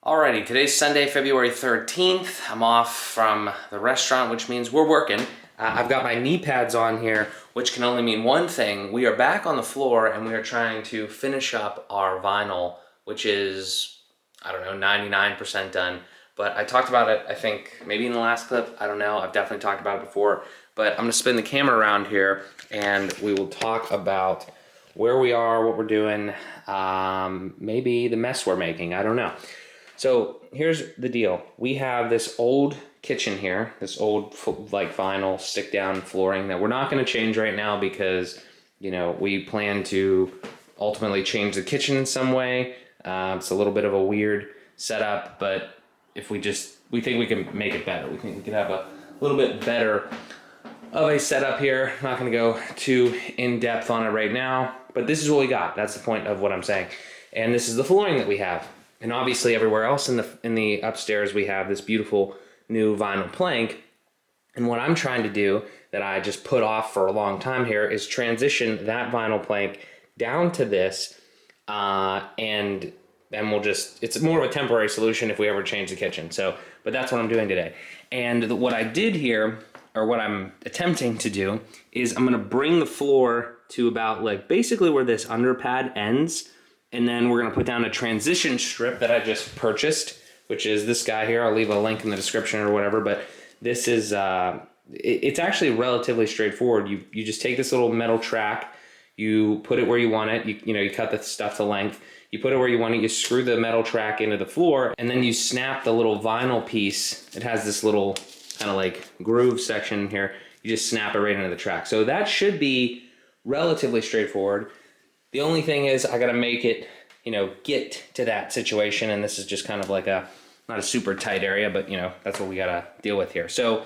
Alrighty, today's Sunday, February 13th. I'm off from the restaurant, which means we're working. I've got my knee pads on here, which can only mean one thing. We are back on the floor and we are trying to finish up our vinyl, which is, I don't know, 99% done. But I talked about it, I think, maybe in the last clip. I don't know. I've definitely talked about it before. But I'm going to spin the camera around here and we will talk about where we are, what we're doing, maybe the mess we're making. I don't know. So here's the deal. We have this old kitchen here, this old like vinyl stick down flooring that we're not going to change right now because, you know, we plan to ultimately change the kitchen in some way. It's a little bit of a weird setup, but if we think we can make it better. We think we can have a little bit better of a setup here. I'm not going to go too in depth on it right now, but this is what we got. That's the point of what I'm saying. And this is the flooring that we have. And obviously everywhere else in the upstairs we have this beautiful new vinyl plank. And what I'm trying to do that I just put off for a long time here is transition that vinyl plank down to this, and then it's more of a temporary solution if we ever change the kitchen. But that's what I'm doing today. And what I did here, or what I'm attempting to do, is I'm gonna bring the floor to about like basically where this underpad ends. And then we're gonna put down a transition strip that I just purchased, which is this guy here. I'll leave a link in the description or whatever, but this is, it's actually relatively straightforward. You just take this little metal track, you put it where you want it, you cut the stuff to length, you put it where you want it, you screw the metal track into the floor, and then you snap the little vinyl piece. It has this little kind of like groove section here. You just snap it right into the track. So that should be relatively straightforward. The only thing is I gotta make it, get to that situation, and this is just kind of like not a super tight area, but that's what we gotta deal with here. So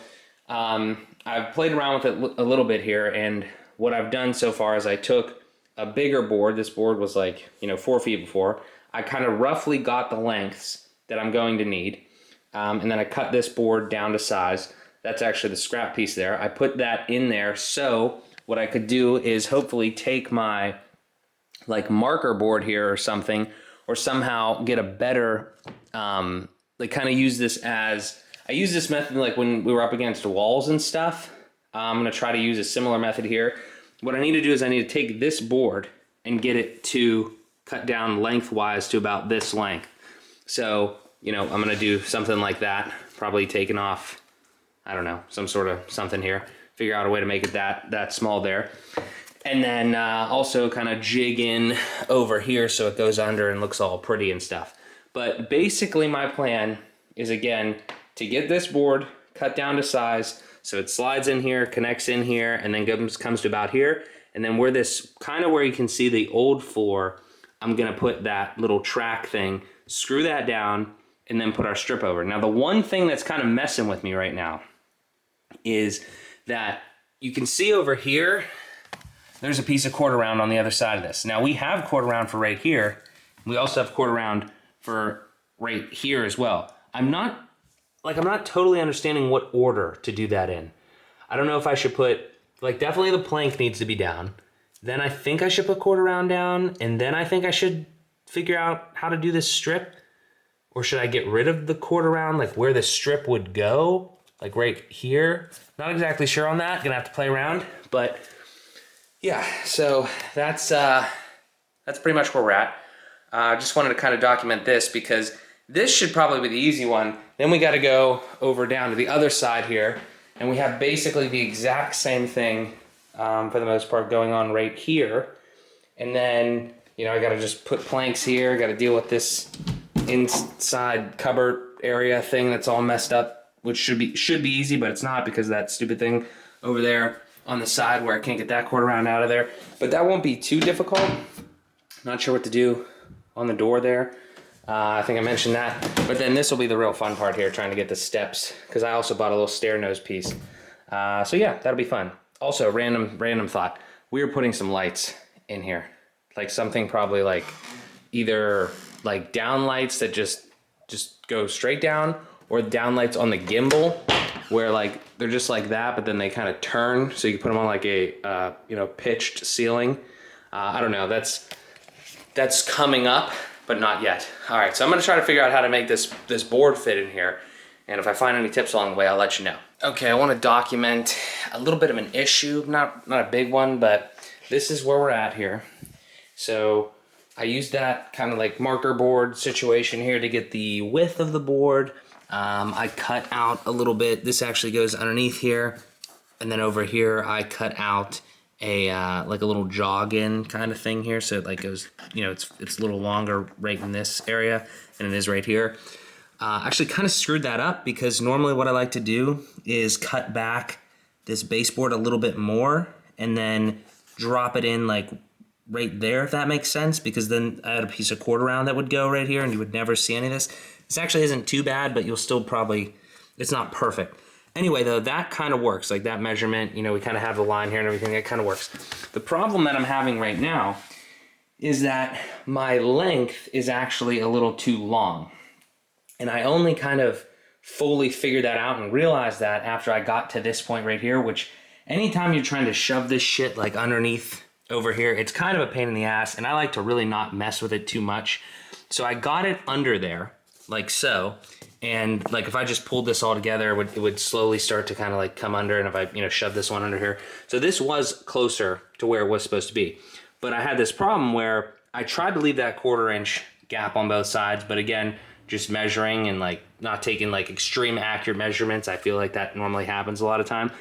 I've played around with it a little bit here, and what I've done so far is I took a bigger board. This board was like 4 feet before. I kind of roughly got the lengths that I'm going to need, and then I cut this board down to size. That's actually the scrap piece there. I put that in there, so what I could do is hopefully take my like marker board here or something, or somehow get a better, like kind of use this as, I use this method like when we were up against walls and stuff. I'm gonna try to use a similar method here. What I need to do is I need to take this board and get it to cut down lengthwise to about this length. So, I'm gonna do something like that, probably taking off, I don't know, some sort of something here, figure out a way to make it that small there. And then also kind of jig in over here so it goes under and looks all pretty and stuff. But basically my plan is, again, to get this board cut down to size so it slides in here, connects in here, and then comes to about here. And then where this, kind of where you can see the old floor, I'm gonna put that little track thing, screw that down, and then put our strip over. Now the one thing that's kind of messing with me right now is that you can see over here, there's a piece of quarter round on the other side of this. Now we have quarter round for right here. We also have quarter round for right here as well. I'm not totally understanding what order to do that in. I don't know if I should put, definitely the plank needs to be down. Then I think I should put quarter round down, and then I think I should figure out how to do this strip. Or should I get rid of the quarter round, like where the strip would go? Like right here? Not exactly sure on that, gonna have to play around, but yeah, so that's pretty much where we're at. I just wanted to kind of document this because this should probably be the easy one. Then we got to go over down to the other side here, and we have basically the exact same thing for the most part going on right here. And then, I got to just put planks here, got to deal with this inside cupboard area thing that's all messed up, which should be easy, but it's not because of that stupid thing over there on the side where I can't get that quarter round out of there. But that won't be too difficult. Not sure what to do on the door there. I think I mentioned that. But then this will be the real fun part here, trying to get the steps, because I also bought a little stair nose piece. So yeah, that'll be fun. Also, random thought. We are putting some lights in here. Like something probably like either like down lights that just go straight down, or down lights on the gimbal where like they're just like that, but then they kind of turn, so you can put them on like a pitched ceiling. I don't know. That's coming up, but not yet. All right, so I'm gonna try to figure out how to make this board fit in here. And if I find any tips along the way, I'll let you know. Okay, I wanna document a little bit of an issue, not a big one, but this is where we're at here. So I used that kind of like marker board situation here to get the width of the board. I cut out a little bit. This actually goes underneath here. And then over here, I cut out a like a little jog in kind of thing here. So it like goes, you know, it's a little longer right in this area than it is right here. Actually kind of screwed that up because normally what I like to do is cut back this baseboard a little bit more and then drop it in like right there, if that makes sense, because then I had a piece of quarter round that would go right here and you would never see any of this. This actually isn't too bad, but you'll still probably, it's not perfect. Anyway, though, that kind of works, like that measurement, you know, we kind of have the line here and everything, it kind of works. The problem that I'm having right now is that my length is actually a little too long. And I only kind of fully figured that out and realized that after I got to this point right here, which anytime you're trying to shove this shit like underneath over here, it's kind of a pain in the ass, and I like to really not mess with it too much. So I got it under there, like so, and like if I just pulled this all together, it would slowly start to kind of like come under, and if I, you know, shove this one under here. So this was closer to where it was supposed to be. But I had this problem where I tried to leave that 1/4 inch gap on both sides, but again, just measuring and like not taking like extreme accurate measurements. I feel like that normally happens a lot of time.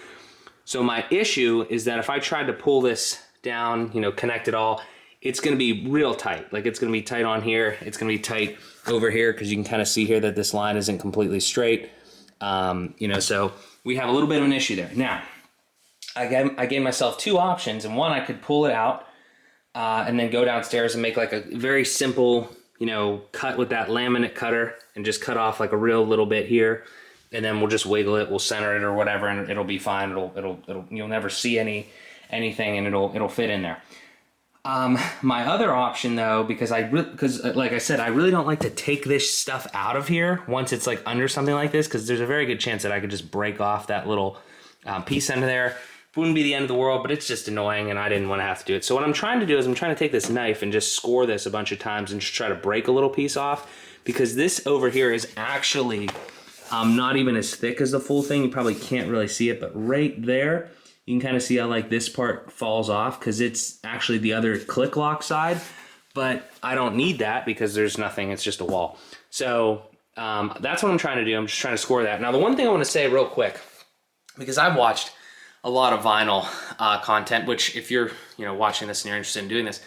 So my issue is that if I tried to pull this down, you know, connect it all, it's gonna be real tight. Like it's gonna be tight on here, it's gonna be tight over here, because you can kind of see here that this line isn't completely straight. You know, so we have a little bit of an issue there. Now, I gave myself 2 options, and one, I could pull it out and then go downstairs and make like a very simple, you know, cut with that laminate cutter and just cut off like a real little bit here, and then we'll just wiggle it, we'll center it or whatever, and it'll be fine. It'll you'll never see anything, and it'll fit in there. My other option though, because like I said, I really don't like to take this stuff out of here once it's like under something like this, because there's a very good chance that I could just break off that little piece under there. Wouldn't be the end of the world, but it's just annoying, and I didn't want to have to do it. So what I'm trying to do is I'm trying to take this knife and just score this a bunch of times and just try to break a little piece off, because this over here is actually not even as thick as the full thing. You probably can't really see it, but right there, you can kind of see how like this part falls off because it's actually the other click lock side, but I don't need that because there's nothing, it's just a wall. So that's what I'm trying to do. I'm just trying to score that. Now the one thing I want to say real quick, because I've watched a lot of vinyl content, which if you're, you know, watching this and you're interested in doing this,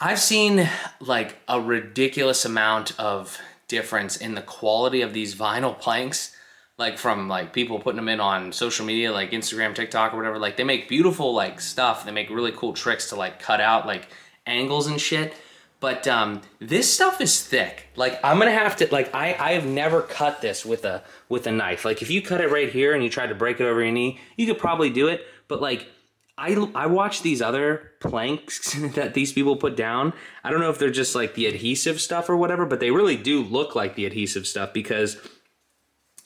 I've seen like a ridiculous amount of difference in the quality of these vinyl planks, like from like people putting them in on social media, like Instagram, TikTok or whatever. Like they make beautiful like stuff. They make really cool tricks to like cut out like angles and shit. But this stuff is thick. Like I'm gonna have to, like I've never cut this with a knife. Like if you cut it right here and you tried to break it over your knee, you could probably do it. But like I watch these other planks that these people put down. I don't know if they're just like the adhesive stuff or whatever, but they really do look like the adhesive stuff, because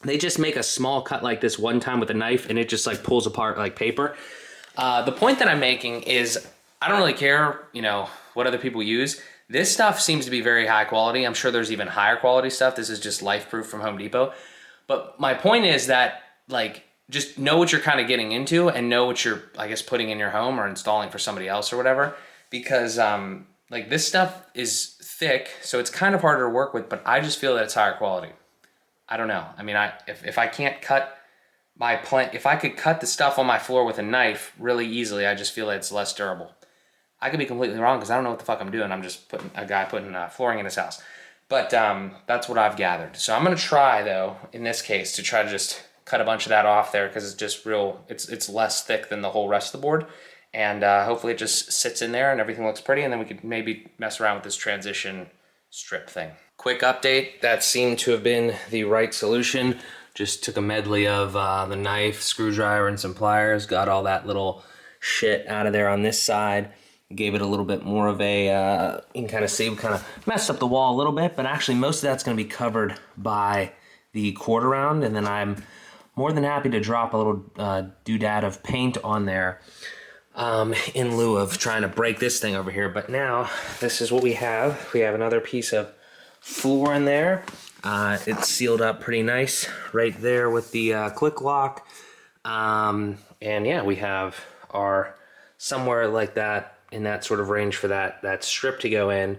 they just make a small cut like this one time with a knife and it just like pulls apart like paper. The point that I'm making is I don't really care, you know, what other people use. This stuff seems to be very high quality. I'm sure there's even higher quality stuff. This is just Life Proof from Home Depot. But my point is that, like, just know what you're kind of getting into and know what you're, I guess, putting in your home or installing for somebody else or whatever. Because, like, this stuff is thick, so it's kind of harder to work with, but I just feel that it's higher quality. I don't know. I mean, if I can't cut my plank, if I could cut the stuff on my floor with a knife really easily, I just feel that it's less durable. I could be completely wrong because I don't know what the fuck I'm doing. I'm just putting flooring in his house. But that's what I've gathered. So I'm going to try, though, in this case, to try to just cut a bunch of that off there, because it's just real, it's less thick than the whole rest of the board. And hopefully it just sits in there and everything looks pretty, and then we could maybe mess around with this transition strip thing. Quick update, that seemed to have been the right solution. Just took a medley of the knife, screwdriver, and some pliers, got all that little shit out of there on this side. Gave it a little bit more of a, you can kind of see, we kind of messed up the wall a little bit, but actually most of that's going to be covered by the quarter round, and then I'm more than happy to drop a little doodad of paint on there. in lieu of trying to break this thing over here. But now this is what we have. We have another piece of floor in there. It's sealed up pretty nice right there with the click lock. And yeah, we have our somewhere like that in that sort of range for that strip to go in.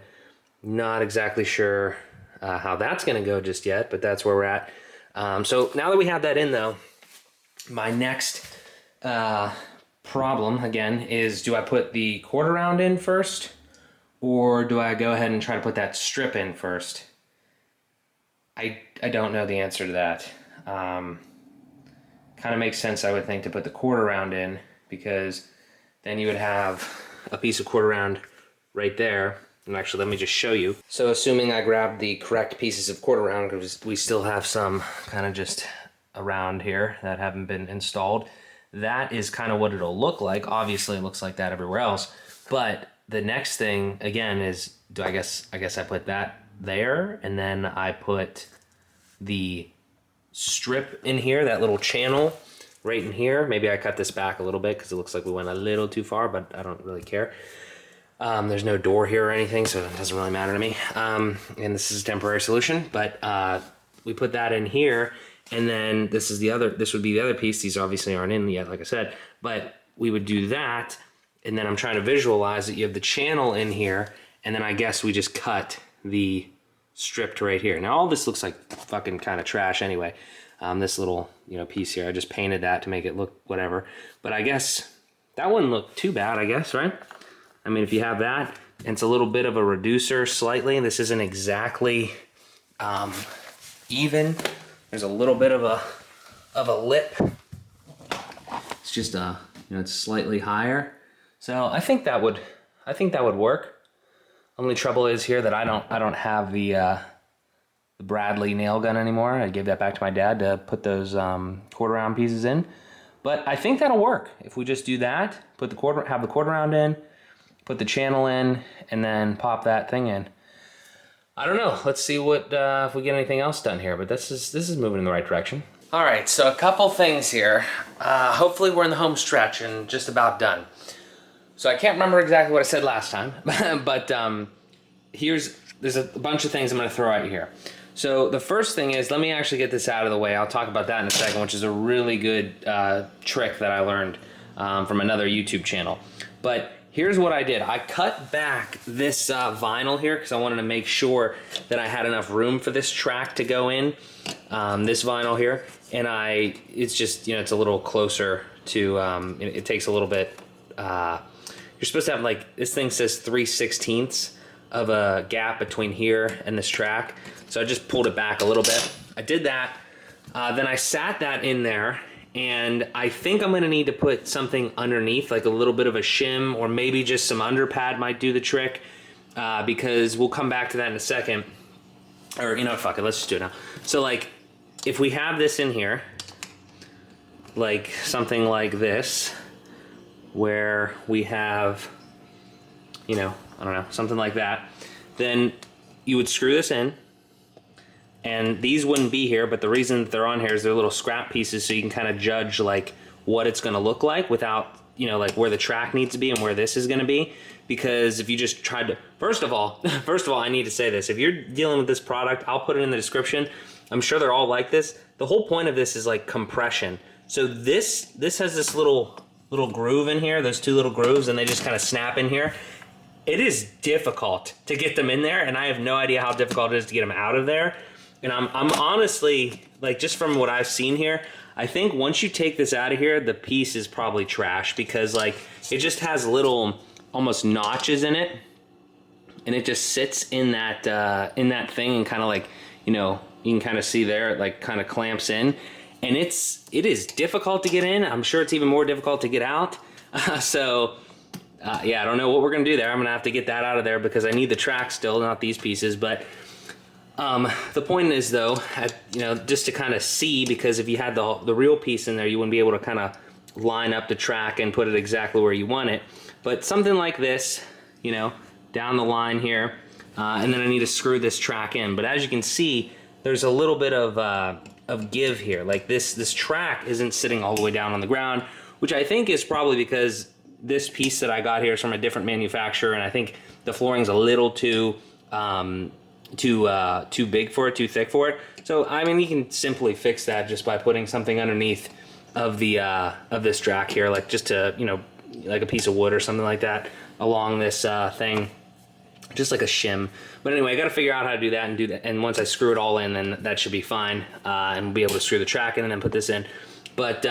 Not exactly sure how that's going to go just yet, but that's where we're at. So now that we have that in though, my next problem again is, do I put the quarter round in first, or do I go ahead and try to put that strip in first? I don't know the answer to that. Kind of makes sense, I would think, to put the quarter round in, because then you would have a piece of quarter round right there. And actually, let me just show you. So assuming I grabbed the correct pieces of quarter round, because we still have some kind of just around here that haven't been installed, that is kind of what it'll look like. Obviously, it looks like that everywhere else. But the next thing, again, is, I guess I put that there, and then I put the strip in here, that little channel right in here. Maybe I cut this back a little bit because it looks like we went a little too far, but I don't really care. There's no door here or anything, so it doesn't really matter to me. And this is a temporary solution, but we put that in here, and then this would be the other piece. These obviously aren't in yet, like I said, but we would do that, and then I'm trying to visualize that you have the channel in here, and then I guess we just cut the strip to right here. Now all this looks like fucking kind of trash anyway. This little piece here, I just painted that to make it look whatever, but I guess that wouldn't look too bad, I guess, right? I mean, if you have that, and it's a little bit of a reducer slightly, and this isn't exactly even. There's a little bit of a lip. It's just it's slightly higher. So I think that would work. Only trouble is here that I don't have the Bradley nail gun anymore. I gave that back to my dad to put those quarter round pieces in. But I think that'll work if we just do that. Have the quarter round in, put the channel in, and then pop that thing in. I don't know. Let's see what if we get anything else done here. But this is moving in the right direction. All right, so a couple things here. Hopefully we're in the home stretch and just about done. So I can't remember exactly what I said last time, but there's a bunch of things I'm going to throw at you here. So the first thing is, let me actually get this out of the way. I'll talk about that in a second, which is a really good trick that I learned from another YouTube channel. But here's what I did. I cut back this vinyl here because I wanted to make sure that I had enough room for this track to go in, this vinyl here. And it's just, it's a little closer to, it takes a little bit, you're supposed to have like, this thing says 3/16 of a gap between here and this track. So I just pulled it back a little bit. I did that. Then I sat that in there, and I think I'm gonna need to put something underneath, like a little bit of a shim, or maybe just some underpad might do the trick, because we'll come back to that in a second. Or, fuck it, let's just do it now. So like, if we have this in here, like something like this, where we have, I don't know, something like that, then you would screw this in, and these wouldn't be here, but the reason that they're on here is they're little scrap pieces, so you can kind of judge like what it's going to look like without, like where the track needs to be and where this is going to be. Because if you just tried to, first of all, I need to say this. If you're dealing with this product, I'll put it in the description. I'm sure they're all like this. The whole point of this is like compression. So this has this little groove in here, those two little grooves, and they just kind of snap in here. It is difficult to get them in there, and I have no idea how difficult it is to get them out of there. And I'm honestly, like, just from what I've seen here, I think once you take this out of here, the piece is probably trash, because like it just has little almost notches in it, and it just sits in that thing, and kind of like, you can kind of see there, it like kind of clamps in, and it is difficult to get in. I'm sure it's even more difficult to get out. Yeah, I don't know what we're gonna do there. I'm gonna have to get that out of there because I need the track still, not these pieces. But the point is though, just to kind of see, because if you had the real piece in there, you wouldn't be able to kind of line up the track and put it exactly where you want it. But something like this, down the line here, and then I need to screw this track in. But as you can see, there's a little bit of give here. Like this track isn't sitting all the way down on the ground, which I think is probably because this piece that I got here is from a different manufacturer, and I think the flooring's a little too big for it, too thick for it. So I mean, you can simply fix that just by putting something underneath of the of this track here, like just to, you know, like a piece of wood or something like that along this thing, just like a shim. But anyway, I got to figure out how to do that, and once I screw it all in, then that should be fine, and we'll be able to screw the track in and then put this in. But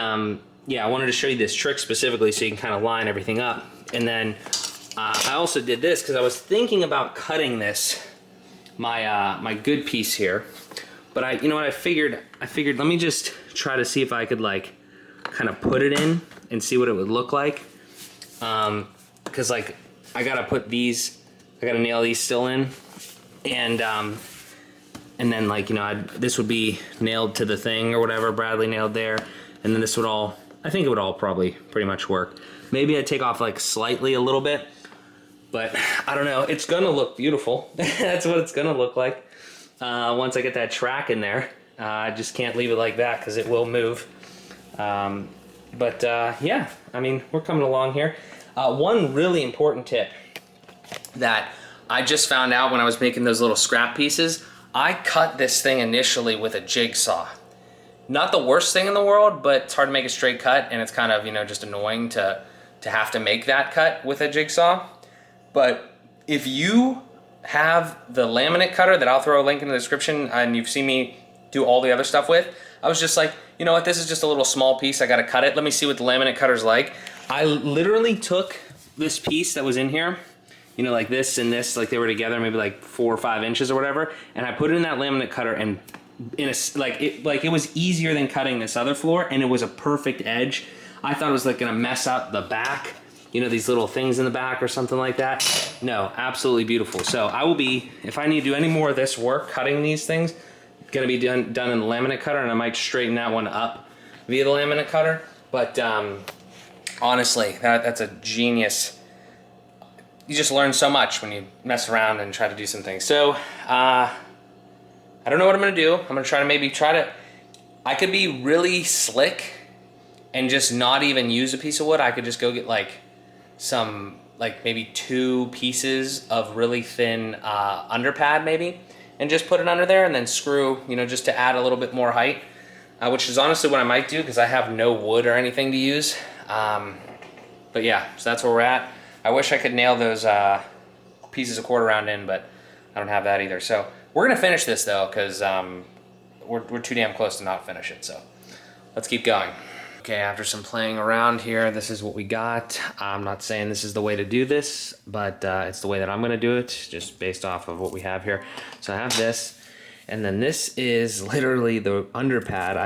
yeah, I wanted to show you this trick specifically so you can kind of line everything up. And then I also did this because I was thinking about cutting this, my good piece here. But you know what, I figured let me just try to see if I could like kind of put it in and see what it would look like. Because like I gotta nail these still in, and then, like, you know, this would be nailed to the thing or whatever, Bradley nailed there, and then this would all, I think it would all probably pretty much work. Maybe I'd take off like slightly a little bit, but I don't know. It's gonna look beautiful. That's what it's gonna look like once I get that track in there. I just can't leave it like that because it will move. Yeah, I mean, we're coming along here. One really important tip that I just found out when I was making those little scrap pieces, I cut this thing initially with a jigsaw. Not the worst thing in the world, but it's hard to make a straight cut, and it's kind of, you know, just annoying to have to make that cut with a jigsaw. But if you have the laminate cutter that I'll throw a link in the description, and you've seen me do all the other stuff with, I was just like, you know what, this is just a little small piece, I gotta cut it. Let me see what the laminate cutter's like. I literally took this piece that was in here, you know, like this and this, like they were together, maybe like 4 or 5 inches or whatever, and I put it in that laminate cutter, and it was easier than cutting this other floor, and it was a perfect edge. I thought it was like gonna mess up the back, you know, these little things in the back or something like that. No, absolutely beautiful. So I will be, if I need to do any more of this work, cutting these things, gonna be done in the laminate cutter, and I might straighten that one up via the laminate cutter. But honestly, that's a genius. You just learn so much when you mess around and try to do some things. So I don't know what I'm gonna do. I'm gonna try to I could be really slick and just not even use a piece of wood. I could just go get like some, like maybe 2 pieces of really thin underpad maybe, and just put it under there and then screw, you know, just to add a little bit more height, which is honestly what I might do because I have no wood or anything to use. But yeah, so that's where we're at. I wish I could nail those pieces of quarter round in, but I don't have that either. So we're gonna finish this though, because we're too damn close to not finish it. So let's keep going. Okay, after some playing around here, this is what we got. I'm not saying this is the way to do this, but it's the way that I'm gonna do it, just based off of what we have here. So I have this, and then this is literally the underpad.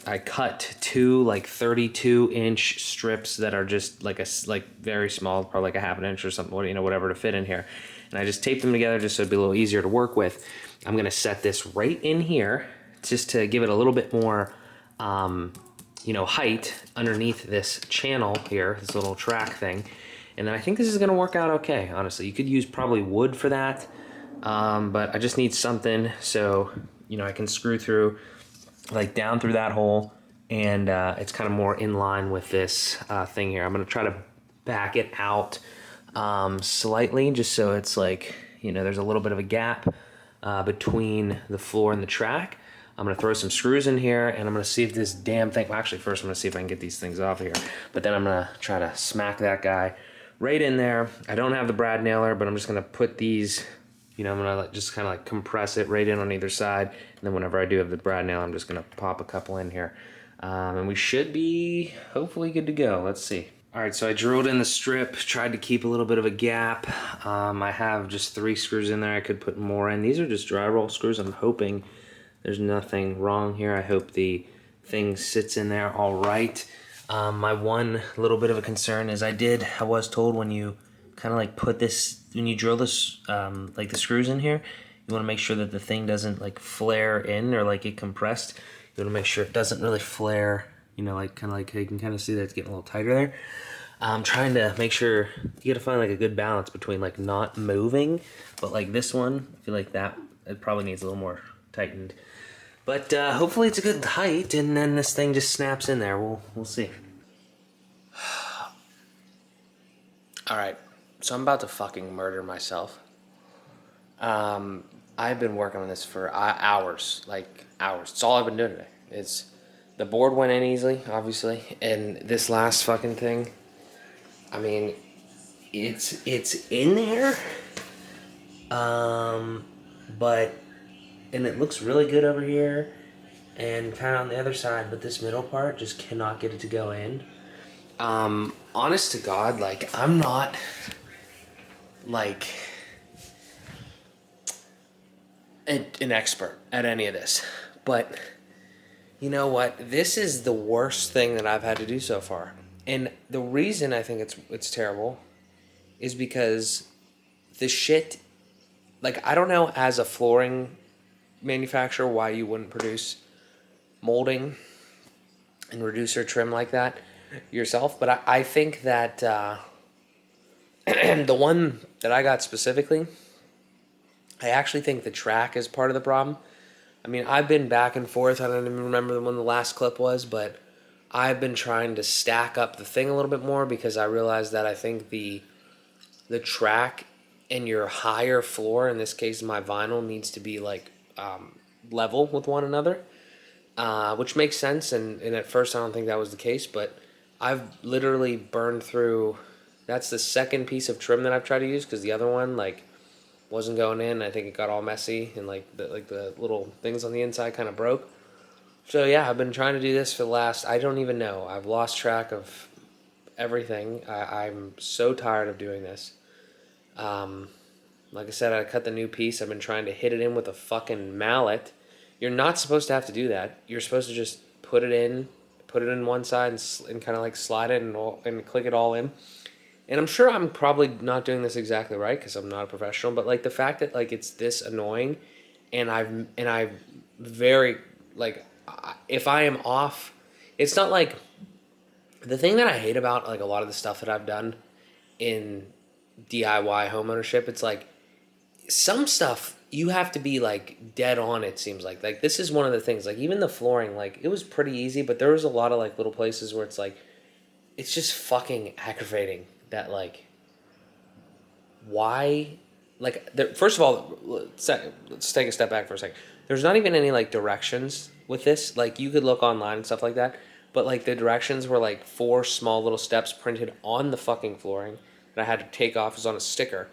I cut 2 like 32-inch strips that are just like very small, probably like a ½ inch or something, you know, whatever to fit in here. And I just taped them together just so it'd be a little easier to work with. I'm gonna set this right in here just to give it a little bit more you know, height underneath this channel here, this little track thing. And then I think this is gonna work out okay, honestly. You could use probably wood for that, but I just need something so, you know, I can screw through, like down through that hole, and it's kind of more in line with this thing here. I'm gonna try to back it out slightly, just so it's like, you know, there's a little bit of a gap between the floor and the track. I'm gonna throw some screws in here, and I'm gonna see if this damn thing, well actually first I'm gonna see if I can get these things off of here, but then I'm gonna try to smack that guy right in there. I don't have the brad nailer, but I'm just gonna put these, you know, I'm gonna just kind of like compress it right in on either side, and then whenever I do have the brad nailer, I'm just gonna pop a couple in here. And we should be hopefully good to go. Let's see. All right, so I drilled in the strip, tried to keep a little bit of a gap. I have just 3 screws in there. I could put more in. These are just dry roll screws. I'm hoping there's nothing wrong here. I hope the thing sits in there all right. My one little bit of a concern is I was told when you kind of like put this, when you drill this, like the screws in here, you want to make sure that the thing doesn't like flare in or like get compressed. You want to make sure it doesn't really flare, you know, like kind of like you can kind of see that it's getting a little tighter there. I'm trying to make sure, you got to find like a good balance between like not moving, but like this one, I feel like that, it probably needs a little more tightened. But hopefully it's a good height, and then this thing just snaps in there. We'll see. All right, so I'm about to fucking murder myself. I've been working on this for hours, like hours. It's all I've been doing today. It's the board went in easily, obviously, and this last fucking thing. I mean, it's in there, but and it looks really good over here, and kind of on the other side. But this middle part just cannot get it to go in. Honest to God, like I'm not like an expert at any of this, but you know what? This is the worst thing that I've had to do so far, and the reason I think it's terrible is because the shit. Like I don't know, as a flooring manufacturer, why you wouldn't produce molding and reducer trim like that yourself, but I think that the one that I got specifically, I actually think the track is part of the problem. I mean, I've been back and forth. I don't even remember when the last clip was, but I've been trying to stack up the thing a little bit more because I realized that I think the track and your higher floor, in this case my vinyl, needs to be like level with one another, which makes sense. And at first I don't think that was the case, but I've literally burned through. That's the second piece of trim that I've tried to use because the other one like wasn't going in. I think it got all messy and like the little things on the inside kind of broke. So yeah, I've been trying to do this for the last, I don't even know. I've lost track of everything. I'm so tired of doing this. Like I said, I cut the new piece. I've been trying to hit it in with a fucking mallet. You're not supposed to have to do that. You're supposed to just put it in one side and kind of like slide it and click it all in. And I'm sure I'm probably not doing this exactly right because I'm not a professional, but like the fact that like it's this annoying, and I very like if I am off, it's not like the thing that I hate about like a lot of the stuff that I've done in DIY homeownership. It's like some stuff you have to be like dead on. It seems like this is one of the things. Like even the flooring, like it was pretty easy, but there was a lot of like little places where it's like it's just fucking aggravating that like why like there, first of all let's take a step back for a second. There's not even any like directions with this. Like you could look online and stuff like that, but like the directions were like 4 small little steps printed on the fucking flooring that I had to take off as on a sticker.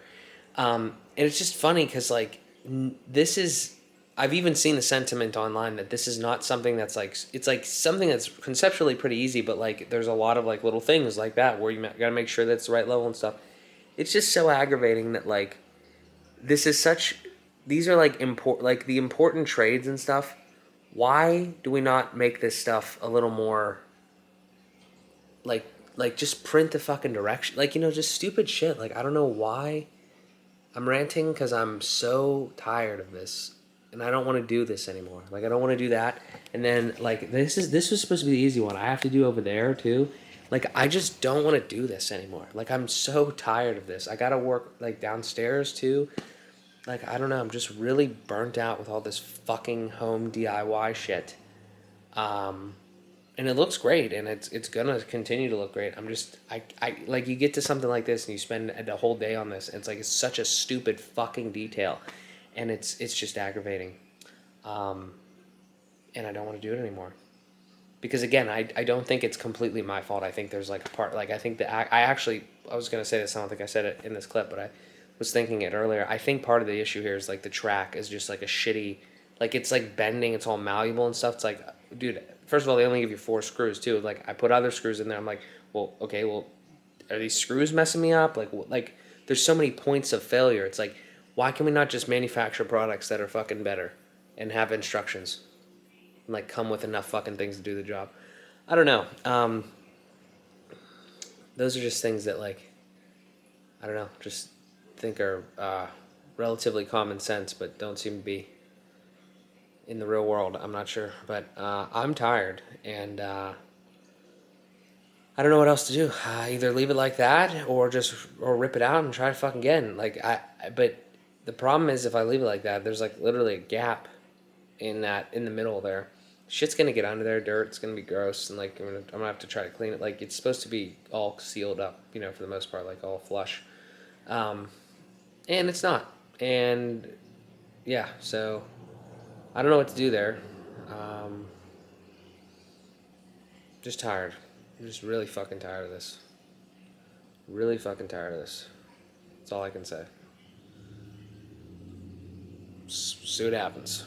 And it's just funny because like this is, I've even seen the sentiment online that this is not something that's like, it's like something that's conceptually pretty easy, but like there's a lot of like little things like that where you gotta make sure that's the right level and stuff. It's just so aggravating that like this is such, these are like like the important trades and stuff. Why do we not make this stuff a little more like just print the fucking direction, like, you know, just stupid shit. Like I don't know why I'm ranting, because I'm so tired of this and I don't want to do this anymore. Like I don't want to do that. And then like this was supposed to be the easy one. I have to do over there too. Like I just don't want to do this anymore. Like I'm so tired of this. I gotta work like downstairs too. Like I don't know, I'm just really burnt out with all this fucking home DIY shit. And it looks great, and it's gonna continue to look great. I'm just I like, you get to something like this and you spend the whole day on this, and it's like it's such a stupid fucking detail, and it's just aggravating. And I don't want to do it anymore. Because again, I don't think it's completely my fault. I think there's like a part, like I think that I was gonna say this, I don't think I said it in this clip, but I was thinking it earlier. I think part of the issue here is like the track is just like a shitty, like it's like bending, it's all malleable and stuff. It's like, dude, first of all, they only give you 4 screws too. Like I put other screws in there. I'm like, well, okay, well, are these screws messing me up? Like there's so many points of failure. It's like, why can we not just manufacture products that are fucking better and have instructions and like come with enough fucking things to do the job? I don't know. Those are just things that like, I don't know, just think are relatively common sense, but don't seem to be in the real world. I'm not sure, but I'm tired, and I don't know what else to do. Either leave it like that, or rip it out and try to fucking again. But the problem is if I leave it like that, there's like literally a gap in the middle there, shit's gonna get under there, dirt's gonna be gross, and like I'm gonna have to try to clean it. Like it's supposed to be all sealed up, you know, for the most part, like all flush, and it's not. And yeah, so I don't know what to do there. Just tired. I'm just really fucking tired of this. Really fucking tired of this. That's all I can say. See what happens.